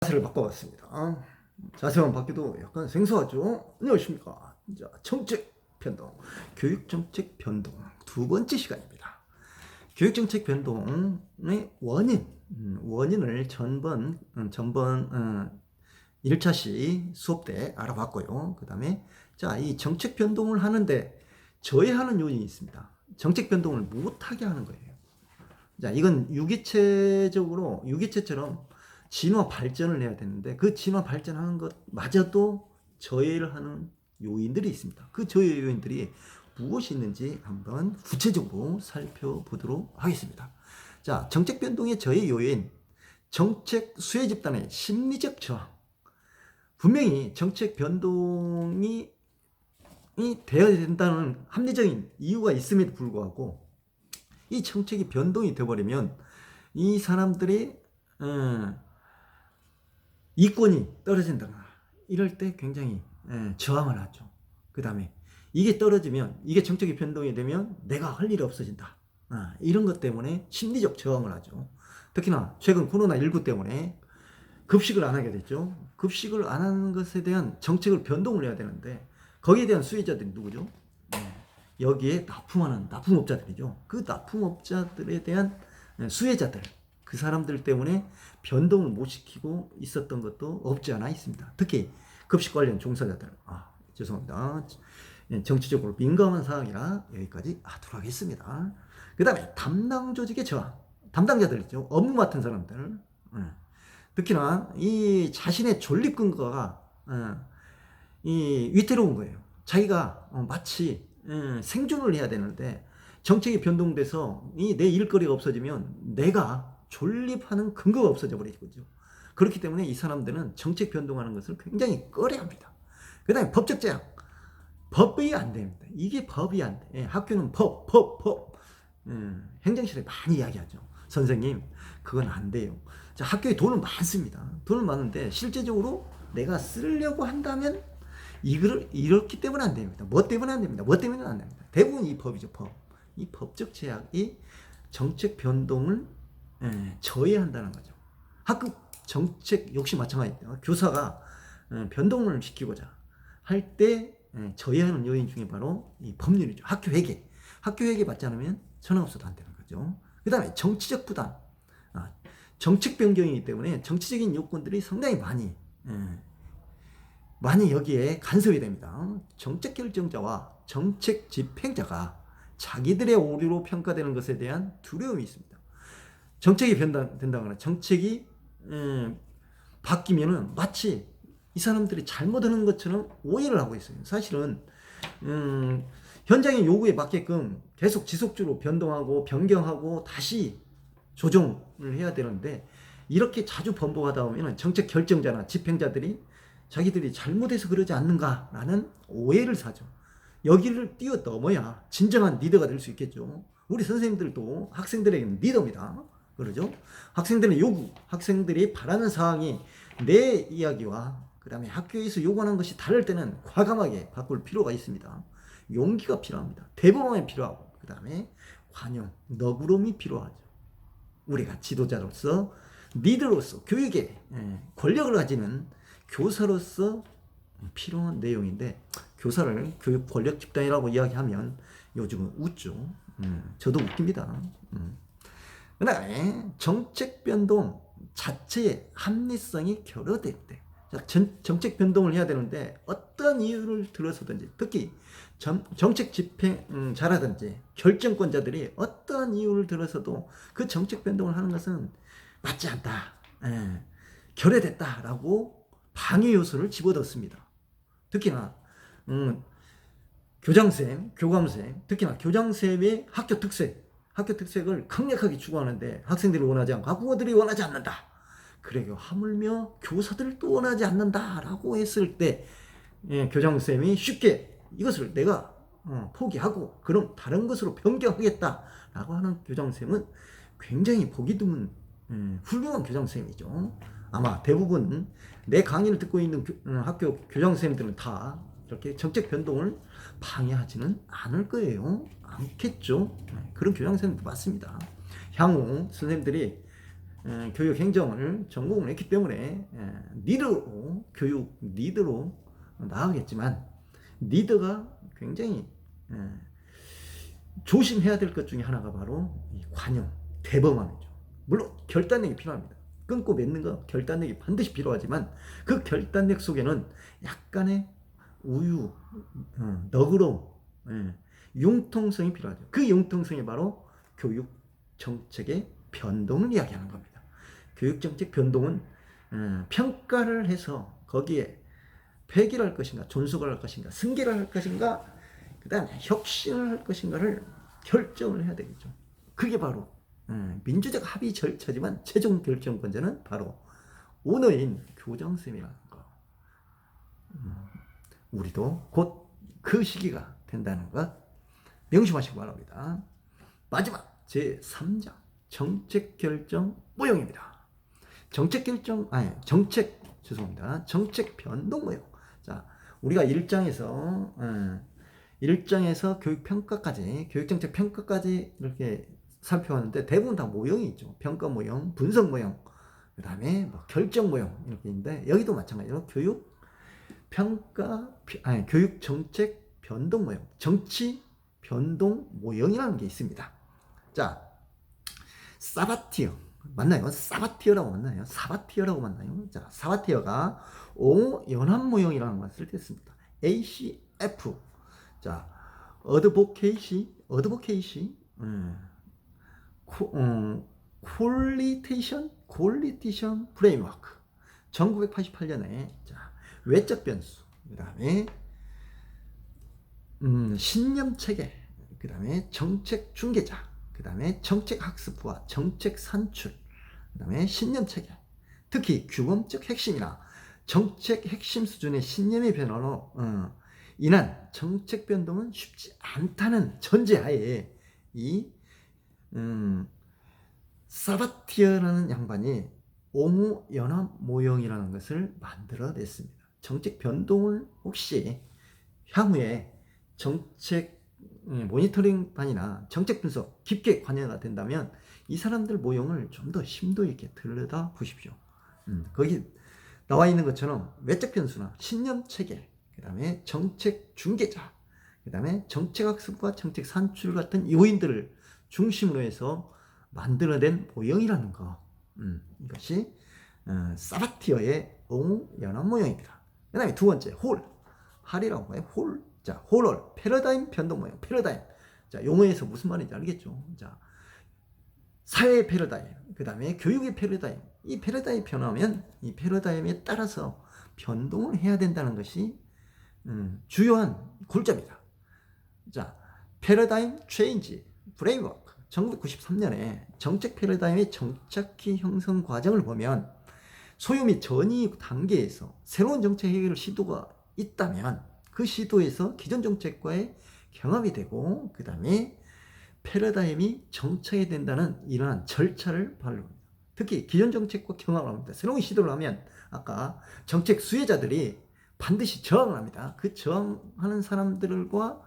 자세를 바꿔봤습니다. 자세만 바뀌도 약간 생소하죠? 안녕하십니까. 자, 정책 변동, 교육정책 변동 두 번째 시간입니다. 교육정책 변동의 원인을 전번 1차 시 수업 때 알아봤고요. 그 다음에 자, 이 정책 변동을 하는데 저해하는 요인이 있습니다. 정책 변동을 못하게 하는 거예요. 자, 이건 유기체처럼 진화 발전을 해야 되는데 그 진화 발전하는 것마저도 저해를 하는 요인들이 있습니다. 그 저해 요인들이 무엇이 있는지 한번 구체적으로 살펴보도록 하겠습니다. 자, 정책 변동의 저해 요인, 정책 수혜 집단의 심리적 저항. 분명히 정책 변동이 되어야 된다는 합리적인 이유가 있음에도 불구하고 이 정책이 변동이 되어버리면 이 사람들이 이권이 떨어진다거나 이럴 때 굉장히 저항을 하죠. 그 다음에 이게 떨어지면, 이게 정책이 변동이 되면 내가 할 일이 없어진다. 이런 것 때문에 심리적 저항을 하죠. 특히나 최근 코로나19 때문에 급식을 안 하게 됐죠. 급식을 안 하는 것에 대한 정책을 변동을 해야 되는데 거기에 대한 수혜자들이 누구죠? 여기에 납품하는 납품업자들이죠. 그 납품업자들에 대한 수혜자들, 그 사람들 때문에 변동을 못 시키고 있었던 것도 없지 않아 있습니다. 특히 급식 관련 종사자들, 죄송합니다. 정치적으로 민감한 사항이라 여기까지 하도록 하겠습니다. 그 다음에 담당 조직의 저항, 담당자들 있죠. 업무 맡은 사람들, 특히나 이 자신의 존립 근거가 이 위태로운 거예요. 자기가 마치 생존을 해야 되는데 정책이 변동돼서 이 내 일거리가 없어지면 내가 존립하는 근거가 없어져 버리거든요. 그렇기 때문에 이 사람들은 정책 변동하는 것을 굉장히 꺼려합니다. 그 다음에 법적 제한. 법이 안 됩니다. 이게 법이 안 돼. 학교는 법. 행정실에 많이 이야기하죠. 선생님, 그건 안 돼요. 자, 학교에 돈은 많습니다. 돈은 많은데 실제적으로 내가 쓰려고 한다면 이거를 이렇기 때문에 안 됩니다. 뭐 때문에 안 됩니다. 뭐 때문에 안 됩니다. 대부분 이 법이죠, 법. 이 법적 제약이 정책 변동을 저해한다는 거죠. 학급 정책 역시 마찬가지입니다. 교사가 변동을 시키고자 할 때 저해하는 요인 중에 바로 이 법률이죠. 학교 회계. 학교 회계 받지 않으면 전화 없어도 안 되는 거죠. 그 다음에 정치적 부담. 정책 변경이기 때문에 정치적인 요건들이 상당히 많이 여기에 간섭이 됩니다. 정책 결정자와 정책 집행자가 자기들의 오류로 평가되는 것에 대한 두려움이 있습니다. 정책이 된다거나 정책이 바뀌면은 마치 이 사람들이 잘못하는 것처럼 오해를 하고 있어요. 사실은 현장의 요구에 맞게끔 계속 지속적으로 변동하고 변경하고 다시 조정을 해야 되는데 이렇게 자주 번복하다 보면 정책 결정자나 집행자들이 자기들이 잘못해서 그러지 않는가라는 오해를 사죠. 여기를 뛰어넘어야 진정한 리더가 될 수 있겠죠. 우리 선생님들도 학생들에게는 리더입니다. 그러죠? 학생들의 요구, 학생들이 바라는 사항이 내 이야기와 그 다음에 학교에서 요구하는 것이 다를 때는 과감하게 바꿀 필요가 있습니다. 용기가 필요합니다. 대범함이 필요하고 그 다음에 관용, 너그러움이 필요하죠. 우리가 지도자로서, 리더로서, 교육에 권력을 가지는 교사로서 필요한 내용인데 교사를 교육 권력 집단이라고 이야기하면 요즘은 웃죠. 저도 웃깁니다. 그 다음에 정책 변동 자체의 합리성이 결여될 때, 정책 변동을 해야 되는데 어떤 이유를 들어서든지, 특히 정책 집행자라든지 결정권자들이 어떠한 이유를 들어서도 그 정책 변동을 하는 것은 맞지 않다, 결여됐다라고 방해 요소를 집어넣습니다. 특히나 교장쌤, 교감쌤, 특히나 교장쌤의 학교 특색을 강력하게 추구하는데 학생들이 원하지 않고 학부모들이 원하지 않는다. 그리고 하물며 교사들도 원하지 않는다라고 했을 때 교장쌤이 쉽게 이것을 내가 포기하고 그럼 다른 것으로 변경하겠다라고 하는 교장쌤은 굉장히 보기 드문 훌륭한 교장쌤이죠. 아마 대부분 내 강의를 듣고 있는 학교 교장선생님들은 다 이렇게 정책 변동을 방해하지는 않을 거예요. 않겠죠. 그런 교장선생님도 많습니다. 향후 선생님들이 교육 행정을 전공을 했기 때문에 리더로 교육 리더로 나가겠지만 리더가 굉장히 조심해야 될 것 중에 하나가 바로 이 관용, 대범함이죠. 물론 결단력이 필요합니다. 끊고 맺는 거 결단력이 반드시 필요하지만 그 결단력 속에는 약간의 우유, 너그러움, 융통성이 필요하죠. 그 융통성이 바로 교육 정책의 변동을 이야기하는 겁니다. 교육 정책 변동은 평가를 해서 거기에 폐기를 할 것인가, 존속을 할 것인가, 승계를 할 것인가, 그 다음에 혁신을 할 것인가를 결정을 해야 되겠죠. 그게 바로 민주적 합의 절차지만 최종 결정권자는 바로 오너인 교장선생님이라는 거. 우리도 곧 그 시기가 된다는 것 명심하시기 바랍니다. 마지막 제3장 정책 결정 모형입니다. 정책 변동 모형. 자, 우리가 1장에서 교육 평가까지, 교육 정책 평가까지 이렇게 살펴봤는데 대부분 다 모형이 있죠. 평가 모형, 분석 모형, 그 다음에 뭐 결정 모형 이렇게 있는데 여기도 마찬가지로 교육 정책 변동 모형, 정치 변동 모형이라는 게 있습니다. 자, 사바티어 맞나요? 사바티어라고 맞나요? 사바티어라고 맞나요? 자, 사바티어가 옹호 연합 모형이라는 것을 뜻했습니다. ACF. 자, 어드보케이시, 퀄리테이션 프레임워크. 1988년에 자, 외적 변수, 그 다음에 신념 체계, 그 다음에 정책 중개자, 그 다음에 정책 학습부와 정책 산출, 그 다음에 신념 체계, 특히 규범적 핵심이나 정책 핵심 수준의 신념의 변화로 인한 정책 변동은 쉽지 않다는 전제하에 이 사바티어라는 양반이 옹호 연합 모형이라는 것을 만들어냈습니다. 정책 변동을 혹시 향후에 정책 모니터링반이나 정책 분석 깊게 관여가 된다면 이 사람들 모형을 좀 더 심도 있게 들여다 보십시오. 거기 나와 있는 것처럼 외적 변수나 신념 체계, 그 다음에 정책 중개자, 그 다음에 정책 학습과 정책 산출 같은 요인들을 중심으로 해서 만들어낸 모형이라는 거. 이것이 사바티어의 옹호 연합 모형입니다. 그 다음에 두 번째, 할이라고 해요. 자, 홀월, 패러다임 변동 모형, 패러다임. 자, 용어에서 무슨 말인지 알겠죠? 자, 사회의 패러다임, 그 다음에 교육의 패러다임. 이 패러다임이 변하면 이 패러다임에 따라서 변동을 해야 된다는 것이 주요한 골자입니다. 자, 패러다임 체인지 프레임워크. 1993년에 정책 패러다임의 정착기 형성 과정을 보면 소요 및 전이 단계에서 새로운 정책 해결 시도가 있다면 그 시도에서 기존 정책과의 경합이 되고 그 다음에 패러다임이 정착이 된다는 이러한 절차를 발휘합니다. 특히 기존 정책과 경합을 합니다. 새로운 시도를 하면 아까 정책 수혜자들이 반드시 저항을 합니다. 그 저항하는 사람들과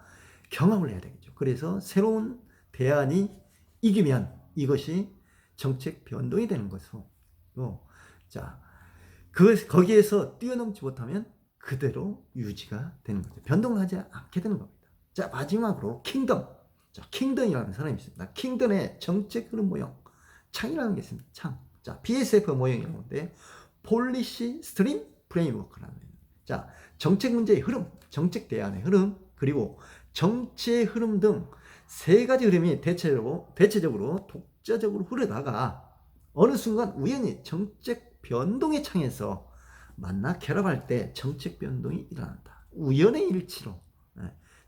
경합을 해야 되겠죠. 그래서 새로운 대안이 이기면 이것이 정책 변동이 되는 것이고, 자, 거기에서 뛰어넘지 못하면 그대로 유지가 되는 거죠. 변동을 하지 않게 되는 겁니다. 자, 마지막으로 킹덤. 자, 킹덤이라는 사람이 있습니다. 킹덤의 정책 흐름 모형. 창이라는 게 있습니다. 창. 자, PSF 모형이라는 건데, 폴리시 스트림 프레임워크라는 거예요. 자, 정책 문제의 흐름, 정책 대안의 흐름, 그리고 정치의 흐름 등 세 가지 흐름이 대체적으로 독자적으로 흐르다가 어느 순간 우연히 정책 변동의 창에서 만나 결합할 때 정책 변동이 일어난다. 우연의 일치로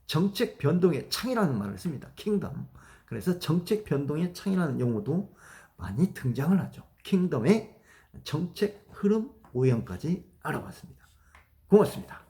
정책 변동의 창이라는 말을 씁니다. 킹덤. 그래서 정책 변동의 창이라는 용어도 많이 등장을 하죠. 킹덤의 정책 흐름 오형까지 알아봤습니다. 고맙습니다.